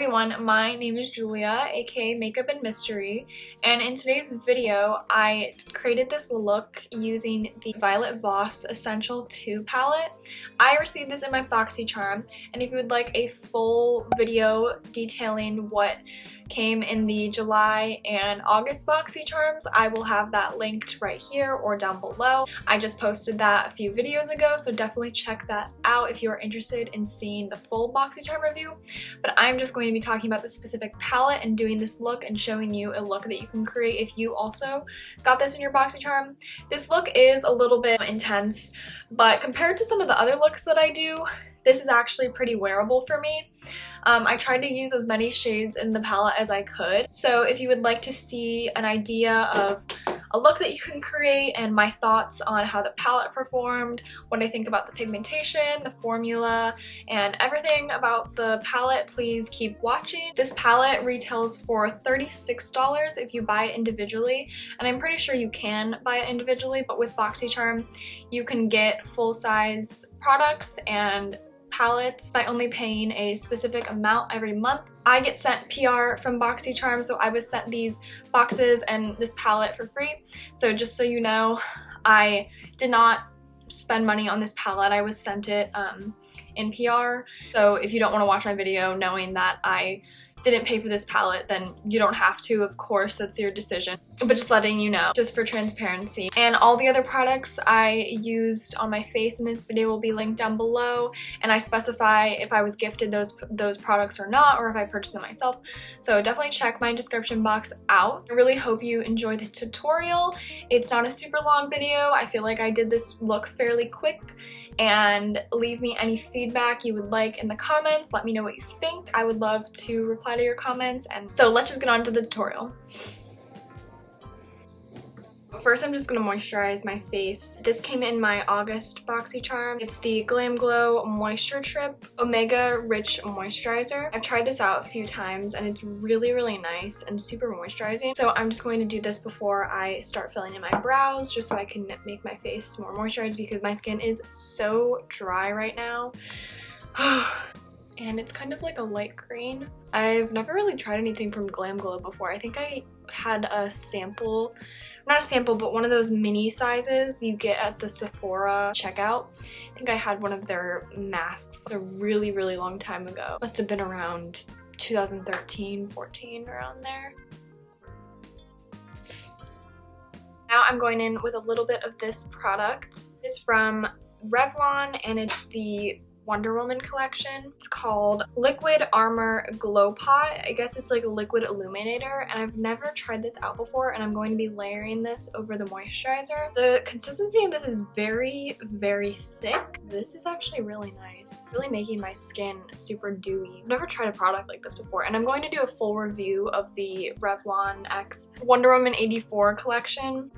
everyone, my name is Julia, aka Makeup and Mystery, and in today's video I created this look using the Violet Voss Essential 2 palette. I received this in my BoxyCharm, and if you would like a full video detailing what came in the July and August BoxyCharms, I will have that linked right here or down below. I just posted that a few videos ago, so definitely check that out if you are interested in seeing the full BoxyCharm review. But I'm just going to be talking about the specific palette and doing this look and showing you a look that you can create if you also got this in your BoxyCharm. This look is a little bit intense, but compared to some of the other looks that I do, this is actually pretty wearable for me. I tried to use as many shades in the palette as I could. So if you would like to see an idea of a look that you can create and my thoughts on how the palette performed, what I think about the pigmentation, the formula, and everything about the palette, please keep watching. This palette retails for $36 if you buy it individually, and I'm pretty sure you can buy it individually, but with BoxyCharm you can get full-size products and palettes by only paying a specific amount every month. I get sent PR from BoxyCharm, so I was sent these boxes and this palette for free. So just so you know, I did not spend money on this palette. I was sent it in PR. So if you don't want to watch my video knowing that I didn't pay for this palette, then you don't have to, of course, that's your decision. But just letting you know, just for transparency. And all the other products I used on my face in this video will be linked down below, and I specify if I was gifted those products or not, or if I purchased them myself. So definitely check my description box out. I really hope you enjoy the tutorial. It's not a super long video. I feel like I did this look fairly quick, and leave me any feedback you would like in the comments. Let me know what you think. I would love to reply to your comments. And so let's just get on to the tutorial. First, I'm just going to moisturize my face. This came in my August BoxyCharm. It's the Glam Glow Moisture Trip Omega Rich Moisturizer. I've tried this out a few times and it's really, really nice and super moisturizing. So I'm just going to do this before I start filling in my brows, just so I can make my face more moisturized because my skin is so dry right now. And it's kind of like a light green. I've never really tried anything from Glam Glow before. I think I had a sample, not a sample, but one of those mini sizes you get at the Sephora checkout. I think I had one of their masks a really, really long time ago. Must have been around 2013, 14, around there. Now I'm going in with a little bit of this product. It's from Revlon and it's the Wonder Woman collection. It's called Liquid Armor Glow Pot. I guess it's like a liquid illuminator, and I've never tried this out before, and I'm going to be layering this over the moisturizer. The consistency of this is very, very thick. This is actually really nice. Really making my skin super dewy. I've never tried a product like this before, and I'm going to do a full review of the Revlon X Wonder Woman 84 collection.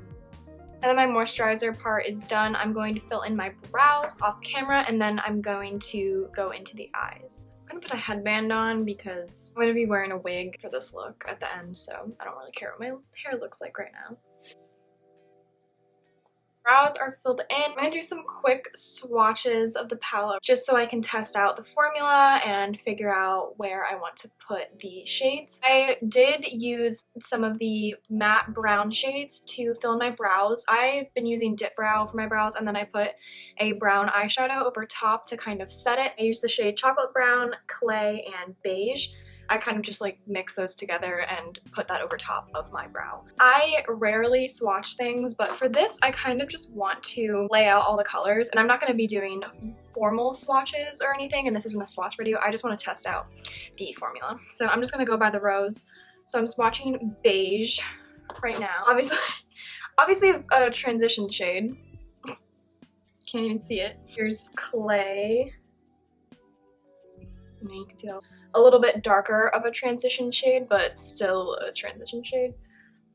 Now that my moisturizer part is done, I'm going to fill in my brows off camera, and then I'm going to go into the eyes. I'm gonna put a headband on because I'm going to be wearing a wig for this look at the end, so I don't really care what my hair looks like right now. Brows are filled in. I'm going to do some quick swatches of the palette just so I can test out the formula and figure out where I want to put the shades. I did use some of the matte brown shades to fill in my brows. I've been using Dip Brow for my brows, and then I put a brown eyeshadow over top to kind of set it. I used the shade Chocolate Brown, Clay, and Beige. I kind of just like mix those together and put that over top of my brow. I rarely swatch things, but for this I kind of just want to lay out all the colors, and I'm not going to be doing formal swatches or anything, and this isn't a swatch video. I just want to test out the formula. So I'm just going to go by the rows. So I'm swatching Beige right now. Obviously a transition shade. Can't even see it. Here's Clay. And you can see a little bit darker of a transition shade, but still a transition shade.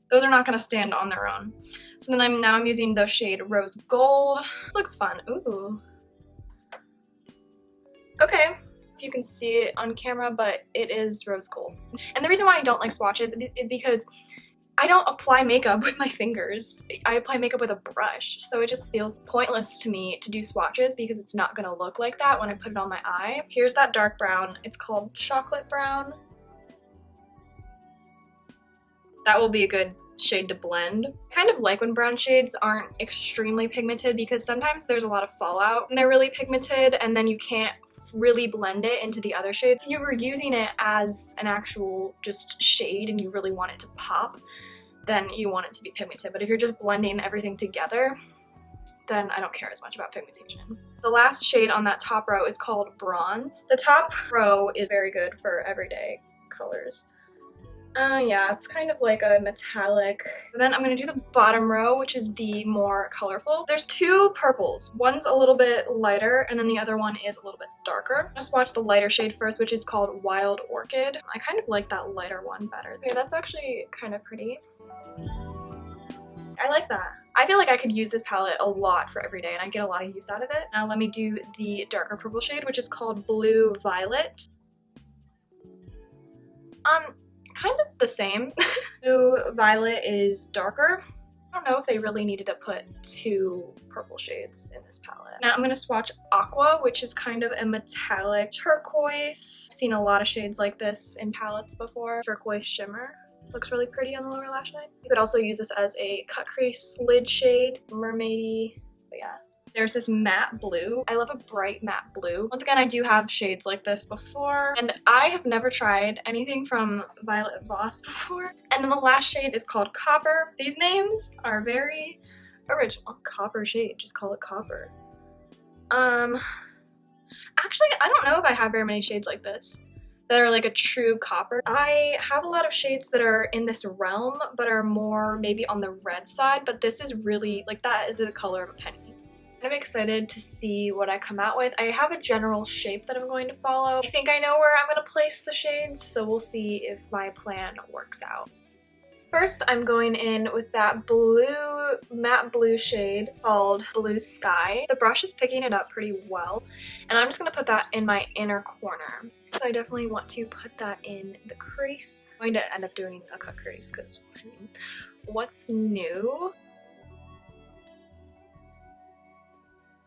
Those are not going to stand on their own. So then I'm using the shade Rose Gold. This looks fun. Ooh. Okay, if you can see it on camera, but it is rose gold. And the reason why I don't like swatches is because I don't apply makeup with my fingers. I apply makeup with a brush, so it just feels pointless to me to do swatches because it's not gonna look like that when I put it on my eye. Here's that dark brown. It's called Chocolate Brown. that will be a good shade to blend. I kind of like when brown shades aren't extremely pigmented because sometimes there's a lot of fallout and they're really pigmented and then you can't really blend it into the other shades. If you were using it as an actual just shade and you really want it to pop, then you want it to be pigmented. But if you're just blending everything together, then I don't care as much about pigmentation. The last shade on that top row is called Bronze. The top row is very good for everyday colors. Yeah, it's kind of like a metallic. Then I'm gonna do the bottom row, which is the more colorful. There's two purples. One's a little bit lighter, and then the other one is a little bit darker. Just watch the lighter shade first, which is called Wild Orchid. I kind of like that lighter one better. Okay, that's actually kind of pretty. I like that. I feel like I could use this palette a lot for every day, and I get a lot of use out of it. Now let me do the darker purple shade, which is called Blue Violet. Kind of the same. Blue Violet is darker. I don't know if they really needed to put two purple shades in this palette. Now I'm gonna swatch Aqua, which is kind of a metallic turquoise. I've seen a lot of shades like this in palettes before. Turquoise shimmer. Looks really pretty on the lower lash line. You could also use this as a cut crease lid shade, mermaidy, but yeah. There's this matte blue. I love a bright matte blue. Once again, I do have shades like this before, and I have never tried anything from Violet Voss before. And then the last shade is called Copper. These names are very original. Copper shade, just call it Copper. Actually, I don't know if I have very many shades like this that are like a true copper. I have a lot of shades that are in this realm, but are more maybe on the red side, but this is really, like, that is the color of a penny. I'm excited to see what I come out with. I have a general shape that I'm going to follow. I think I know where I'm going to place the shades, so we'll see if my plan works out. First, I'm going in with that blue, matte blue shade called Blue Sky. The brush is picking it up pretty well, and I'm just going to put that in my inner corner. So I definitely want to put that in the crease. I'm going to end up doing a cut crease because, I mean, what's new?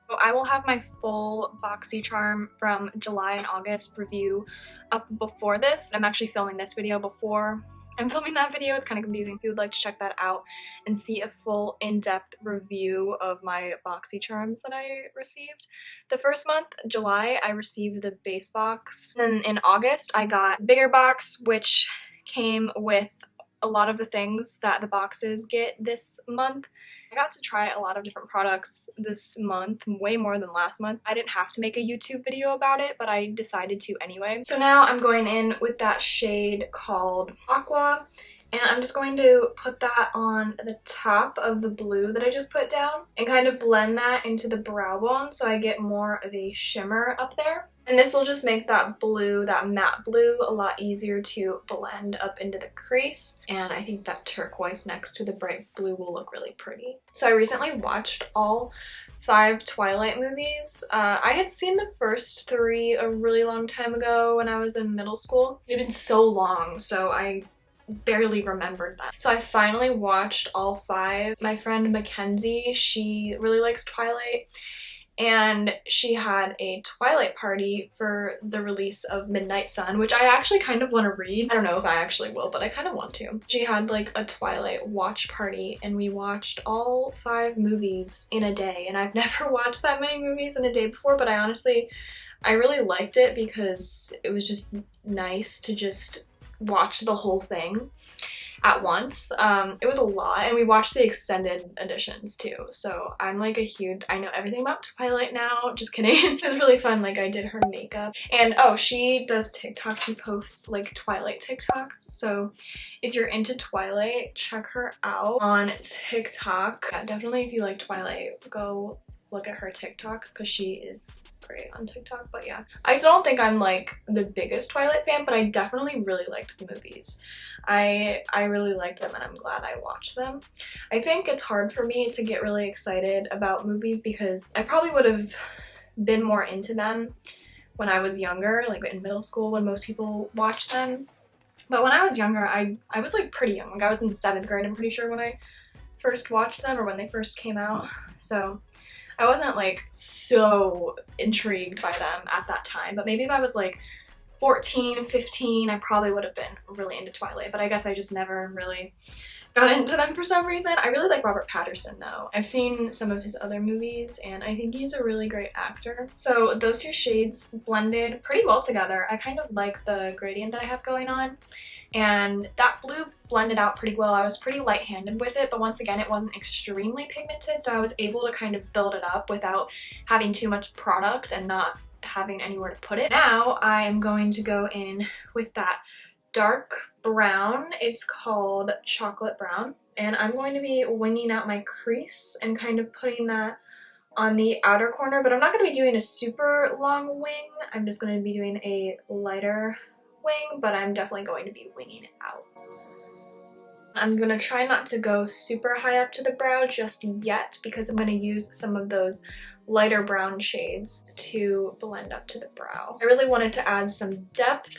So I will have my full BoxyCharm from July and August review up before this. I'm actually filming this video before I'm filming that video. It's kind of confusing. If you would like to check that out and see a full in-depth review of my BoxyCharms that I received. The first month, July, I received the base box. Then in August, I got bigger box, which came with a lot of the things that the boxes get this month. I got to try a lot of different products this month, way more than last month. I didn't have to make a YouTube video about it, but I decided to anyway. So now I'm going in with that shade called Aqua, and I'm just going to put that on the top of the blue that I just put down and kind of blend that into the brow bone so I get more of a shimmer up there. And this will just make that blue, that matte blue, a lot easier to blend up into the crease. And I think that turquoise next to the bright blue will look really pretty. So I recently watched all 5 Twilight movies. I had seen the first 3 a really long time ago when I was in middle school. It had been so long, so I barely remembered that. So I finally watched all 5. My friend Mackenzie, she really likes Twilight, and she had a Twilight party for the release of Midnight Sun, which I actually kind of want to read. I don't know if I actually will, but I kind of want to. She had like a Twilight watch party, and we watched all 5 movies in a day, and I've never watched that many movies in a day before, but I really liked it because it was just nice to just watch the whole thing at once. It was a lot, and we watched the extended editions too, so I'm like I know everything about Twilight now. Just kidding. It was really fun. Like, I did her makeup, and oh, she does TikTok. She posts like Twilight TikToks, so if you're into Twilight, check her out on TikTok. Yeah, definitely, if you like Twilight, go look at her TikToks because she is great on TikTok. But yeah, I still don't think I'm like the biggest Twilight fan, but I definitely really liked the movies. I really liked them, and I'm glad I watched them. I think it's hard for me to get really excited about movies because I probably would have been more into them when I was younger, like in middle school when most people watched them. But when I was younger, I was like pretty young. Like, I was in 7th grade, I'm pretty sure, when I first watched them, or when they first came out. So I wasn't like so intrigued by them at that time, but maybe if I was like 14, 15, I probably would have been really into Twilight, but I guess I just never really got into them for some reason. I really like Robert Pattinson though. I've seen some of his other movies and I think he's a really great actor. So those two shades blended pretty well together. I kind of like the gradient that I have going on, and that blue blended out pretty well. I was pretty light-handed with it, but once again, it wasn't extremely pigmented, so I was able to kind of build it up without having too much product and not having anywhere to put it. Now I am going to go in with that dark brown. It's called Chocolate Brown, and I'm going to be winging out my crease and kind of putting that on the outer corner, but I'm not going to be doing a super long wing. I'm just going to be doing a lighter wing, but I'm definitely going to be winging it out. I'm going to try not to go super high up to the brow just yet because I'm going to use some of those lighter brown shades to blend up to the brow. I really wanted to add some depth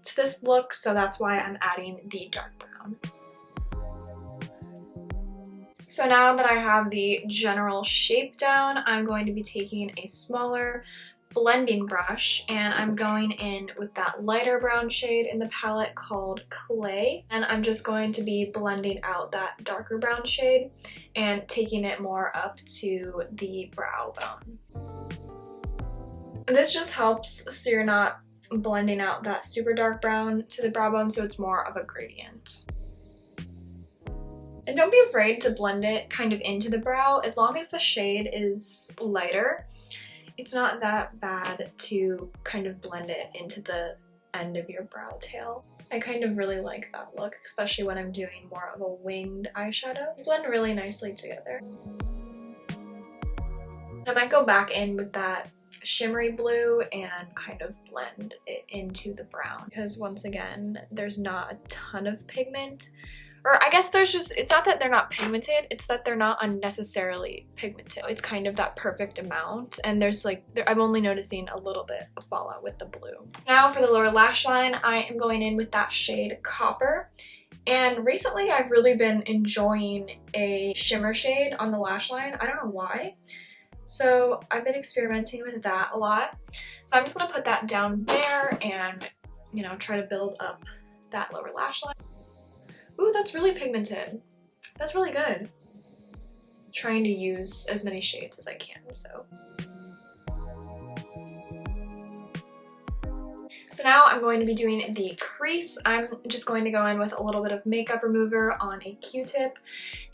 to this look, so that's why I'm adding the dark brown. So now that I have the general shape down, I'm going to be taking a smaller blending brush and I'm going in with that lighter brown shade in the palette called Clay, and I'm just going to be blending out that darker brown shade and taking it more up to the brow bone. This just helps so you're not blending out that super dark brown to the brow bone, so it's more of a gradient. And don't be afraid to blend it kind of into the brow. As long as the shade is lighter, it's not that bad to kind of blend it into the end of your brow tail. I kind of really like that look, especially when I'm doing more of a winged eyeshadow. They blend really nicely together. I might go back in with that shimmery blue and kind of blend it into the brown because once again, there's not a ton of pigment. Or I guess there's just, it's not that they're not pigmented, it's that they're not unnecessarily pigmented. It's kind of that perfect amount, and there's like, I'm only noticing a little bit of fallout with the blue. Now for the lower lash line, I am going in with that shade Copper. And recently I've really been enjoying a shimmer shade on the lash line. I don't know why. So I've been experimenting with that a lot. So I'm just gonna put that down there and, you know, try to build up that lower lash line. Ooh, that's really pigmented. That's really good. Trying to use as many shades as I can, so. So now I'm going to be doing the crease. I'm just going to go in with a little bit of makeup remover on a Q-tip,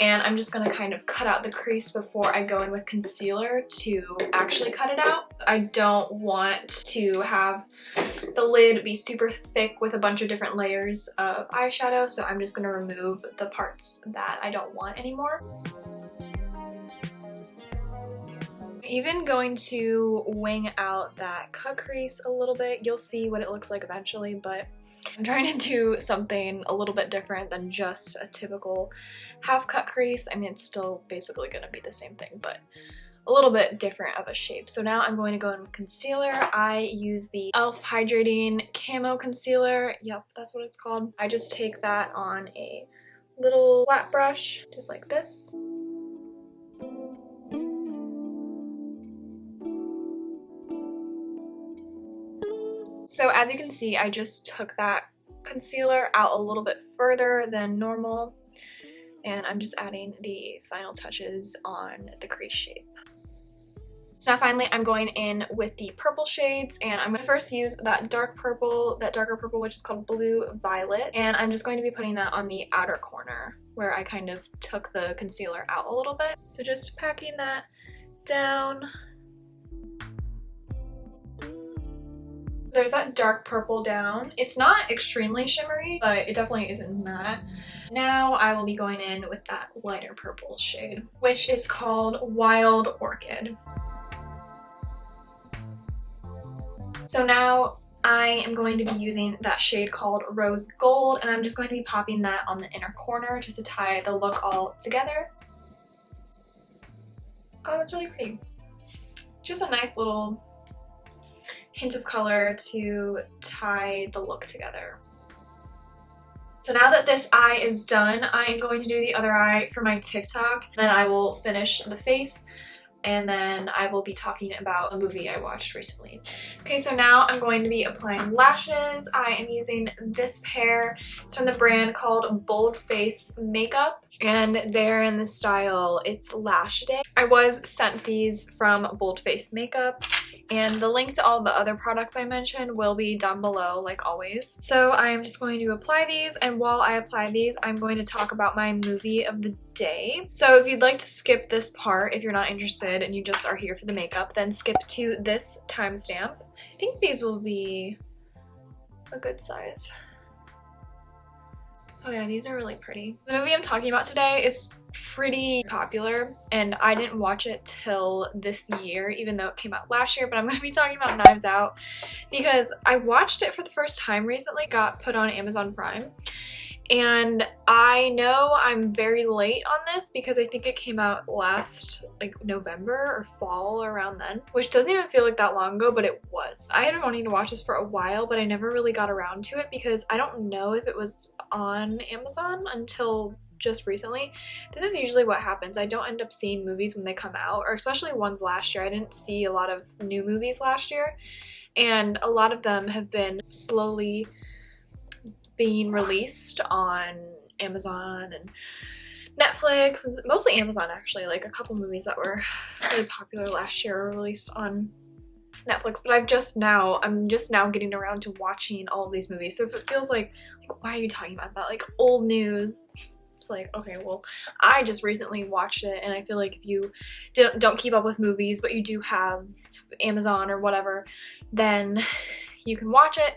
and I'm just going to kind of cut out the crease before I go in with concealer to actually cut it out. I don't want to have the lid be super thick with a bunch of different layers of eyeshadow, so I'm just going to remove the parts that I don't want anymore. Even going to wing out that cut crease a little bit. You'll see what it looks like eventually, but I'm trying to do something a little bit different than just a typical half cut crease. I mean, it's still basically going to be the same thing, but a little bit different of a shape. So now I'm going to go in with concealer. I use the e.l.f. Hydrating Camo Concealer. Yep, that's what it's called. I just take that on a little flat brush, just like this. So as you can see, I just took that concealer out a little bit further than normal, and I'm just adding the final touches on the crease shape. So now finally I'm going in with the purple shades, and I'm going to first use that darker purple which is called Blue Violet, and I'm just going to be putting that on the outer corner where I kind of took the concealer out a little bit. So just packing that down. There's that dark purple down. It's not extremely shimmery, but it definitely isn't matte. Now I will be going in with that lighter purple shade, which is called Wild Orchid. So now I am going to be using that shade called Rose Gold, and I'm just going to be popping that on the inner corner just to tie the look all together. Oh, that's really pretty. Just a nice little hint of color to tie the look together. So now that this eye is done, I am going to do the other eye for my TikTok, then I will finish the face. and then I will be talking about a movie I watched recently. Okay, so now I'm going to be applying lashes. I am using this pair. It's from the brand called Bold Face Makeup, and they're in the style It's Lash Day. I was sent these from Bold Face Makeup, and the link to all the other products I mentioned will be down below, like always. So I'm just going to apply these, and while I apply these, I'm going to talk about my movie of the day. So if you'd like to skip this part, if you're not interested and you just are here for the makeup, then skip to this timestamp. I think these will be a good size. Oh yeah, these are really pretty. The movie I'm talking about today is pretty popular, and I didn't watch it till this year, even though it came out last year, but I'm going to be talking about Knives Out because I watched it for the first time recently. It got put on Amazon Prime, and I know I'm very late on this because I think it came out last like November or fall, around then, which doesn't even feel like that long ago, but it was. I had been wanting to watch this for a while, but I never really got around to it because I don't know if it was on Amazon until just recently. This is usually what happens. I don't end up seeing movies when they come out, or especially ones last year. I didn't see a lot of new movies last year, and a lot of them have been slowly being released on Amazon and Netflix, and mostly Amazon actually. Like a couple movies that were really popular last year were released on Netflix, but I'm just now getting around to watching all of these movies. So if it feels like why are you talking about that? Like old news. It's like, okay, well, I just recently watched it, and I feel like if you don't keep up with movies, but you do have Amazon or whatever, then you can watch it.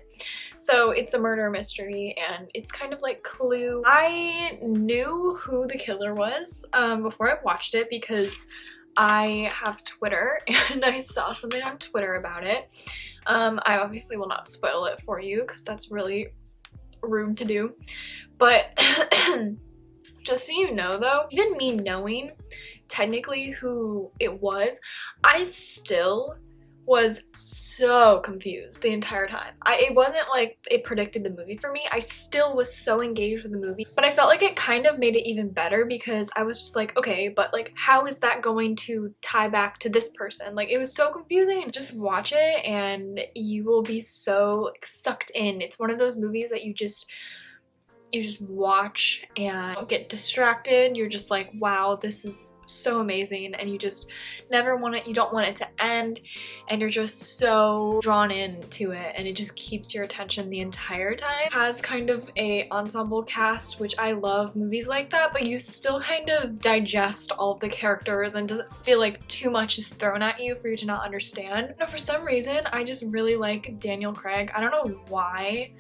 So it's a murder mystery, and it's kind of like Clue. I knew who the killer was before I watched it because I have Twitter, and I saw something on Twitter about it. I obviously will not spoil it for you because that's really rude to do, but just so you know though, even me knowing technically who it was, I still was so confused the entire time. It wasn't like it predicted the movie for me. I still was so engaged with the movie, but I felt like it kind of made it even better because I was just like, okay, but like how is that going to tie back to this person? Like it was so confusing. Just watch it and you will be so sucked in. It's one of those movies that you just watch and don't get distracted. You're just like, wow, this is so amazing, and you just never want it, you don't want it to end, and you're just so drawn into it, and it just keeps your attention the entire time. It has kind of a ensemble cast, which I love movies like that, but you still kind of digest all of the characters and doesn't feel like too much is thrown at you for you to not understand. No, for some reason I just really like Daniel Craig. I don't know why.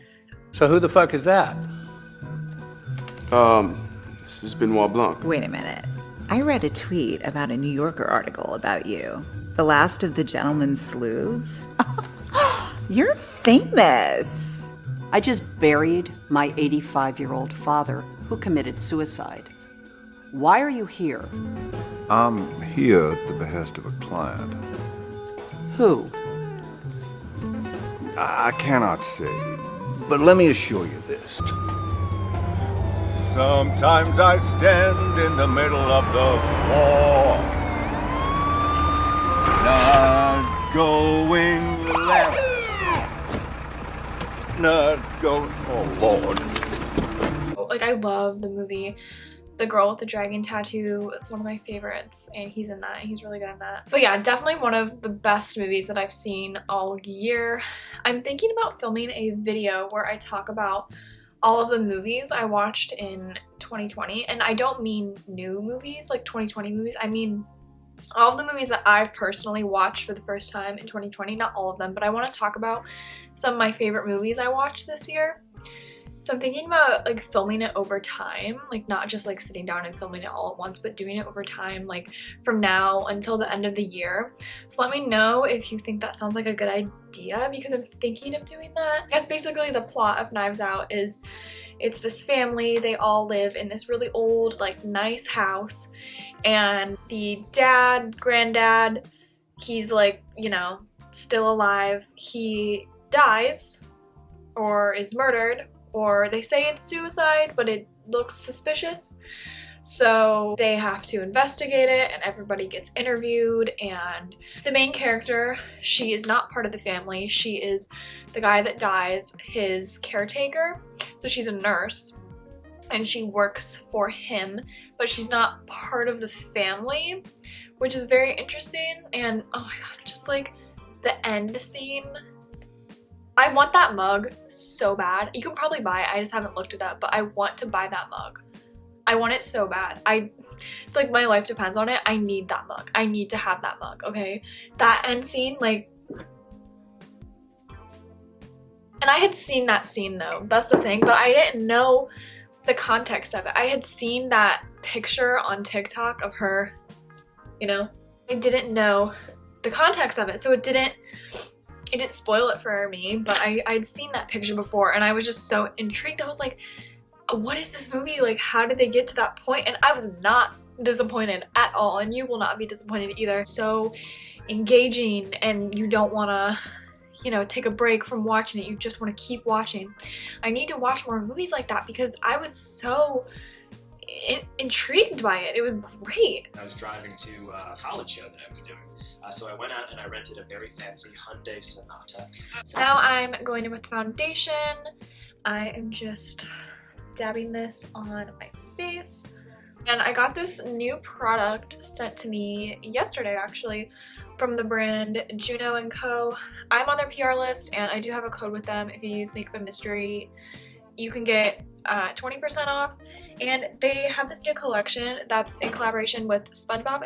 So who the fuck is that? This is Benoit Blanc. Wait a minute. I read a tweet about a New Yorker article about you. The last of the gentleman's sleuths? You're famous. I just buried my 85-year-old father who committed suicide. Why are you here? I'm here at the behest of a client. Who? I cannot say, but let me assure you this. Sometimes I stand in the middle of the war, not going left, not going, oh Lord. Like I love the movie The Girl with the Dragon Tattoo. It's one of my favorites, and he's in that. He's really good in that. But yeah, definitely one of the best movies that I've seen all year. I'm thinking about filming a video where I talk about all of the movies I watched in 2020, and I don't mean new movies like 2020 movies. I mean all of the movies that I've personally watched for the first time in 2020. Not all of them, but I want to talk about some of my favorite movies I watched this year. So I'm thinking about like filming it over time, like not just like sitting down and filming it all at once, but doing it over time, like from now until the end of the year. So let me know if you think that sounds like a good idea, because I'm thinking of doing that. I guess basically the plot of Knives Out is it's this family, they all live in this really old, like nice house, and the granddad, he's like, you know, still alive. He dies or is murdered, or they say it's suicide, but it looks suspicious. So they have to investigate it and everybody gets interviewed, and the main character, she is not part of the family. She is the guy that dies, his caretaker. So she's a nurse and she works for him, but she's not part of the family, which is very interesting. And oh my god, just like the end scene. I want that mug so bad. You can probably buy it, I just haven't looked it up, but I want to buy that mug. I want it so bad. It's like my life depends on it. I need that mug. I need to have that mug, okay? That end scene, like... And I had seen that scene though, that's the thing, but I didn't know the context of it. I had seen that picture on TikTok of her, you know? I didn't know the context of it, so it didn't spoil it for me, but I'd seen that picture before and I was just so intrigued. I was like, what is this movie? Like, how did they get to that point? And I was not disappointed at all, and you will not be disappointed either. So engaging, and you don't want to, you know, take a break from watching it. You just want to keep watching. I need to watch more movies like that because I was so intrigued by it. It was great. I was driving to a college show that I was doing. So I went out and I rented a very fancy Hyundai Sonata. So now I'm going in with foundation. I am just dabbing this on my face. And I got this new product sent to me yesterday actually from the brand Juno CO. I'm on their PR list and I do have a code with them. If you use Makeup and Mystery, you can get 20% off. And they have this new collection that's in collaboration with SpongeBob.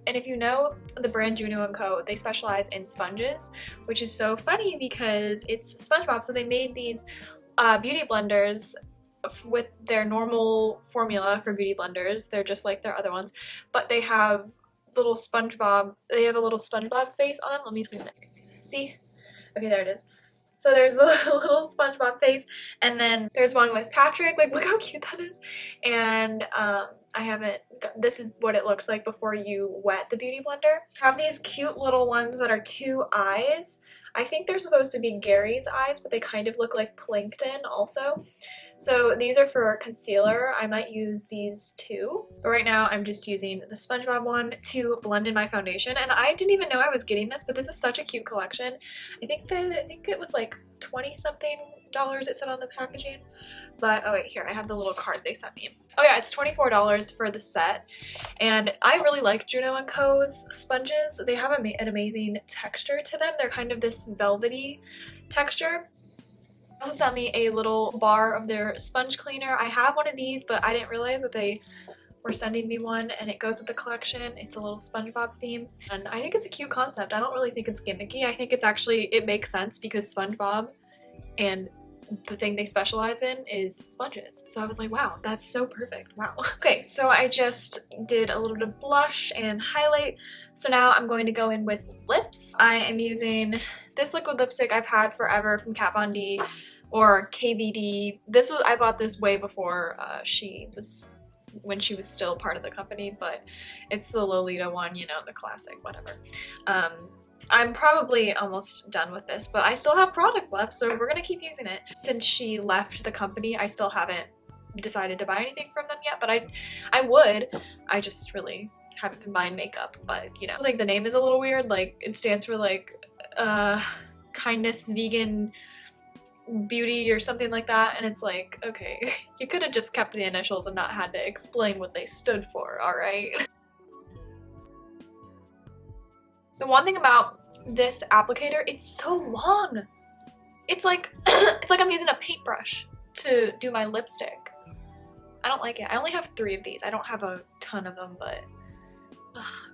If you know the brand Juno Co, they specialize in sponges, which is so funny because it's SpongeBob. So they made these beauty blenders with their normal formula for beauty blenders. They're just like their other ones, but they have little SpongeBob. They have a little SpongeBob face on them. Let me zoom in. See? Okay, there it is. So there's a little SpongeBob face, and then there's one with Patrick. Like, look how cute that is. And this is what it looks like before you wet the beauty blender. I have these cute little ones that are 2 eyes. I think they're supposed to be Gary's eyes, but they kind of look like plankton also. So these are for concealer. I might use these too. But right now I'm just using the SpongeBob one to blend in my foundation. And I didn't even know I was getting this, but this is such a cute collection. I think it was like 20-something dollars it said on the packaging. But oh wait, here I have the little card they sent me. Oh yeah, it's $24 for the set. And I really like Juno & Co.'s sponges. They have an amazing texture to them. They're kind of this velvety texture. They also sent me a little bar of their sponge cleaner. I have one of these, but I didn't realize that they were sending me one, and it goes with the collection. It's a little SpongeBob theme, and I think it's a cute concept. I don't really think it's gimmicky. I think it makes sense because SpongeBob and the thing they specialize in is sponges. So I was like, wow, that's so perfect. Wow. Okay, so I just did a little bit of blush and highlight. So now I'm going to go in with lips. I am using this liquid lipstick I've had forever from Kat Von D, or KVD. I bought this way before when she was still part of the company, but it's the Lolita one, you know, the classic, whatever. I'm probably almost done with this, but I still have product left, so we're gonna keep using it. Since she left the company, I still haven't decided to buy anything from them yet, but I would. I just really haven't been buying makeup, but you know. Like the name is a little weird, like it stands for like kindness, vegan, beauty or something like that, and it's like, okay, you could have just kept the initials and not had to explain what they stood for, alright? The one thing about this applicator, it's so long. It's like it's like I'm using a paintbrush to do my lipstick. I don't like it. I only have 3 of these. I don't have a ton of them, but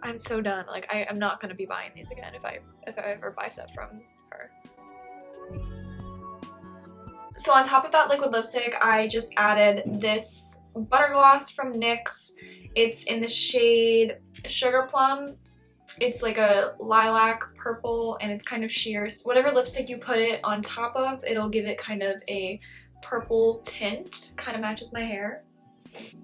I'm so done. Like I'm not gonna be buying these again if I ever buy stuff from her. So on top of that liquid lipstick, I just added this butter gloss from NYX. It's in the shade Sugar Plum. It's like a lilac purple, and it's kind of sheer. So whatever lipstick you put it on top of, it'll give it kind of a purple tint. Kind of matches my hair. So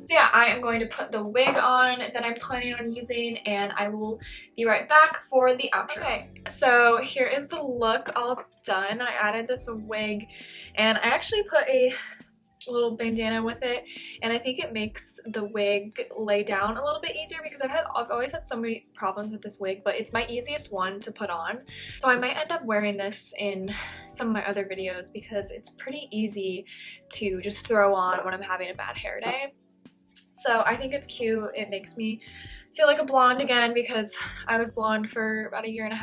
yeah, I am going to put the wig on that I'm planning on using, and I will be right back for the outro. Okay, so here is the look all done. I added this wig, and I actually put a little bandana with it, and I think it makes the wig lay down a little bit easier because I've always had so many problems with this wig, but it's my easiest one to put on. So I might end up wearing this in some of my other videos because it's pretty easy to just throw on when I'm having a bad hair day. So I think it's cute. It makes me feel like a blonde again because I was blonde for about 1.5 years,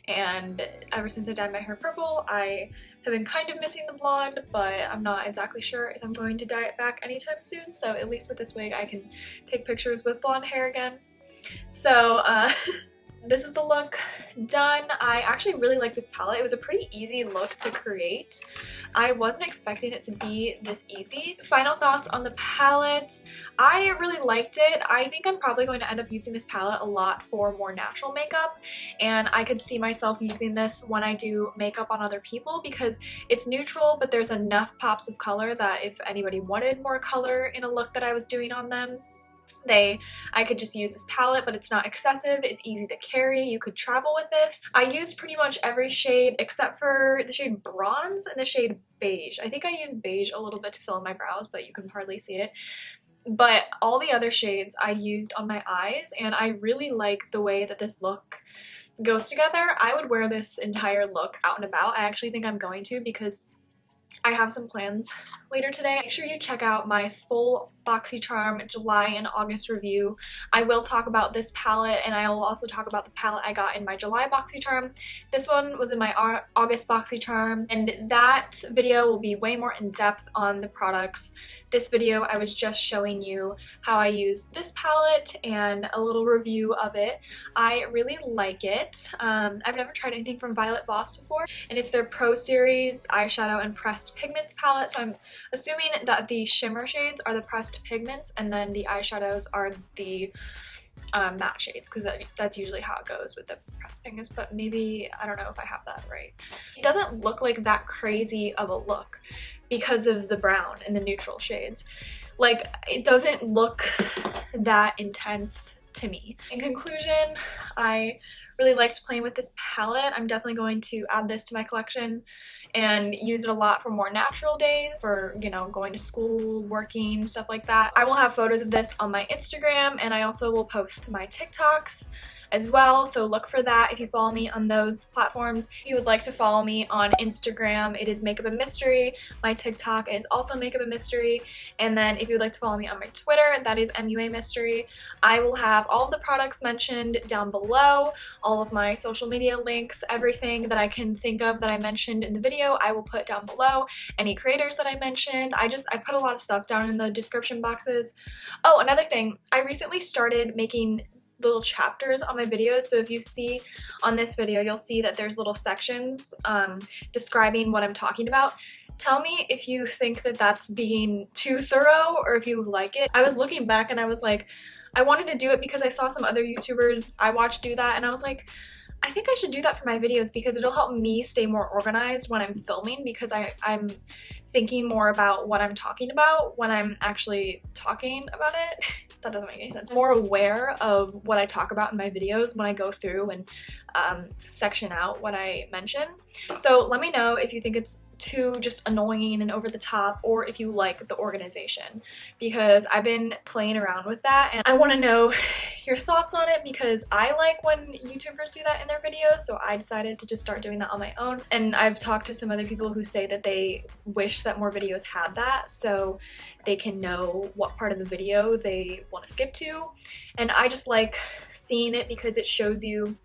and ever since I dyed my hair purple, I have been kind of missing the blonde, but I'm not exactly sure if I'm going to dye it back anytime soon, so at least with this wig I can take pictures with blonde hair again. So this is the look done. I actually really like this palette. It was a pretty easy look to create. I wasn't expecting it to be this easy. Final thoughts on the palette. I really liked it. I think I'm probably going to end up using this palette a lot for more natural makeup, and I could see myself using this when I do makeup on other people because it's neutral, but there's enough pops of color that if anybody wanted more color in a look that I was doing on them, I could just use this palette, but it's not excessive, it's easy to carry, you could travel with this. I used pretty much every shade except for the shade Bronze and the shade Beige. I think I used Beige a little bit to fill in my brows, but you can hardly see it. But all the other shades I used on my eyes, and I really like the way that this look goes together. I would wear this entire look out and about. I actually think I'm going to because I have some plans later today. Make sure you check out my full BoxyCharm July and August review. I will talk about this palette, and I will also talk about the palette I got in my July BoxyCharm. This one was in my August BoxyCharm, and that video will be way more in depth on the products. This video I was just showing you how I used this palette and a little review of it. I really like it. I've never tried anything from Violet Voss before, and it's their Pro Series eyeshadow and pressed pigments palette, so I'm assuming that the shimmer shades are the pressed pigments and then the eyeshadows are the matte shades, because that's usually how it goes with the pressed pigments, but maybe I don't know if I have that right. It doesn't look like that crazy of a look because of the brown and the neutral shades. Like, it doesn't look that intense to me. In conclusion, I really liked playing with this palette. I'm definitely going to add this to my collection and use it a lot for more natural days, for, you know, going to school, working, stuff like that. I will have photos of this on my Instagram, and I also will post to my TikToks as well, so look for that if you follow me on those platforms. If you would like to follow me on Instagram, it is Makeup and Mystery. My TikTok is also Makeup and Mystery, and then if you would like to follow me on my Twitter, that is MUA Mystery. I will have all of the products mentioned down below, all of my social media links, everything that I can think of that I mentioned in the video, I will put down below. Any creators that I mentioned, I put a lot of stuff down in the description boxes. Oh, another thing, I recently started making little chapters on my videos, so if you see on this video, you'll see that there's little sections describing what I'm talking about. Tell me if you think that that's being too thorough or if you like it. I was looking back and I was like, I wanted to do it because I saw some other YouTubers I watched do that, and I was like, I think I should do that for my videos because it'll help me stay more organized when I'm filming, because I'm thinking more about what I'm talking about when I'm actually talking about it. That doesn't make any sense. I'm more aware of what I talk about in my videos when I go through and section out what I mention. So let me know if you think it's too just annoying and over the top, or if you like the organization, because I've been playing around with that and I want to know your thoughts on it, because I like when YouTubers do that in their videos, so I decided to just start doing that on my own. And I've talked to some other people who say that they wish that more videos had that, so they can know what part of the video they want to skip to. And I just like seeing it because it shows you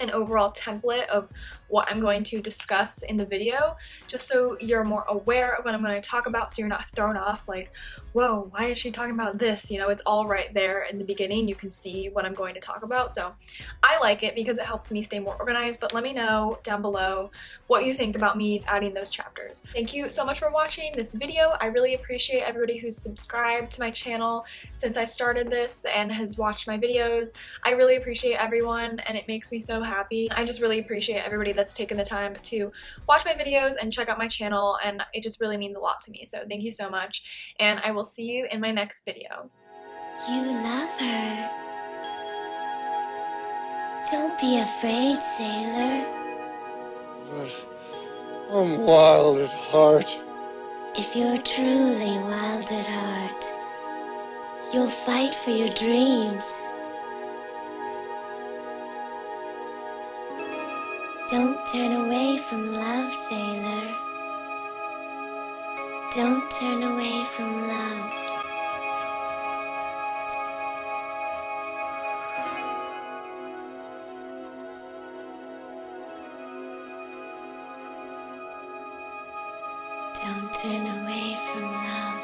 an overall template of what I'm going to discuss in the video, just so you're more aware of what I'm going to talk about, so you're not thrown off like, whoa, why is she talking about this? You know, it's all right there in the beginning. You can see what I'm going to talk about. So I like it because it helps me stay more organized, but let me know down below what you think about me adding those chapters. Thank you so much for watching this video. I really appreciate everybody who's subscribed to my channel since I started this and has watched my videos. I really appreciate everyone, and it makes me so happy. I just really appreciate everybody that's taken the time to watch my videos and check out my channel, and it just really means a lot to me. So thank you so much, and I will see you in my next video. You love her. Don't be afraid, sailor. But I'm wild at heart. If you're truly wild at heart, you'll fight for your dreams. Don't turn away from love, sailor. Don't turn away from love. Don't turn away from love.